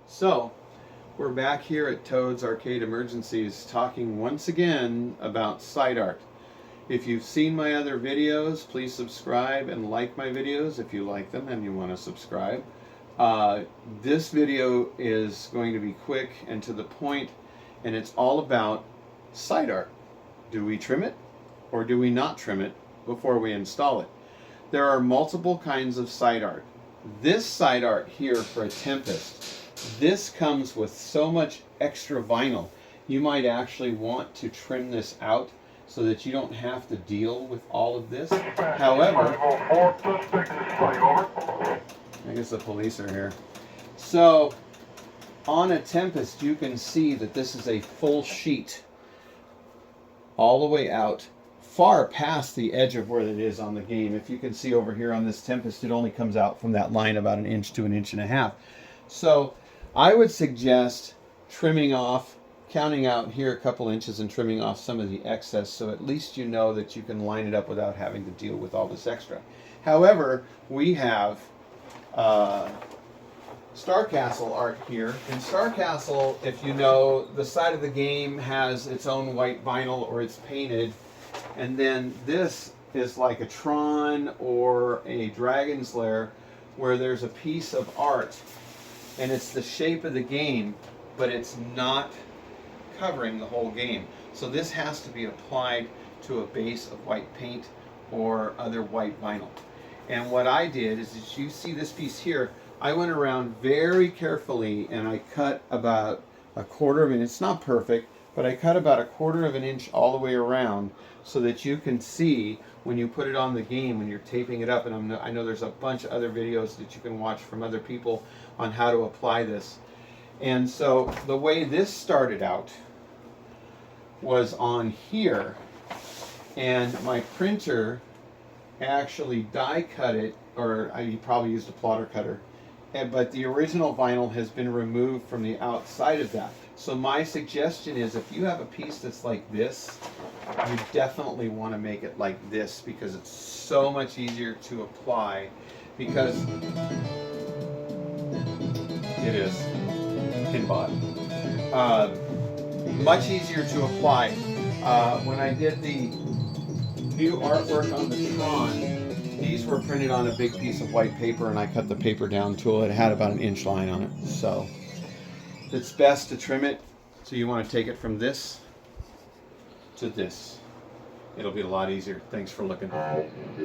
So, we're back here at Toad's Arcade Emergencies talking once again about side art. If you've seen my other videos, please subscribe and like my videos if you like them and you want to subscribe. This video is going to be quick and to the point, and it's all about side art. Do we trim it or do we not trim it before we install it? There are multiple kinds of side art. This side art here for a Tempest, this comes with so much extra vinyl. You might actually want to trim this out so that you don't have to deal with all of this. However, I guess the police are here. So, on a Tempest, you can see that this is a full sheet all the way out, far past the edge of where it is on the game. If you can see over here on this Tempest, it only comes out from that line about 1 inch to 1.5 inches. So I would suggest trimming off, counting out here a couple inches and trimming off some of the excess, so at least you know that you can line it up without having to deal with all this extra. However, we have Star Castle art here. In Star Castle, if you know, the side of the game has its own white vinyl or it's painted, and then this is like a Tron or a Dragon's Lair where there's a piece of art and it's the shape of the game, but it's not covering the whole game. So this has to be applied to a base of white paint or other white vinyl. And what I did is, as you see this piece here, I went around very carefully and I cut about 1/4 of an inch. It's not perfect, but I cut about 1/4 of an inch all the way around so that you can see when you put it on the game, when you're taping it up. And I know there's a bunch of other videos that you can watch from other people on how to apply this. And so the way this started out was on here, and my printer actually die cut it, or I probably used a plotter cutter, but the original vinyl has been removed from the outside of that. So my suggestion is, if you have a piece that's like this, you definitely want to make it like this, because it's so much easier to apply, because it is pinbot. Much easier to apply. When I did the new artwork on the Tron, these were printed on a big piece of white paper, and I cut the paper down to it. It had about 1 inch line on it. So it's best to trim it. So you want to take it from this to this. It'll be a lot easier. Thanks for looking.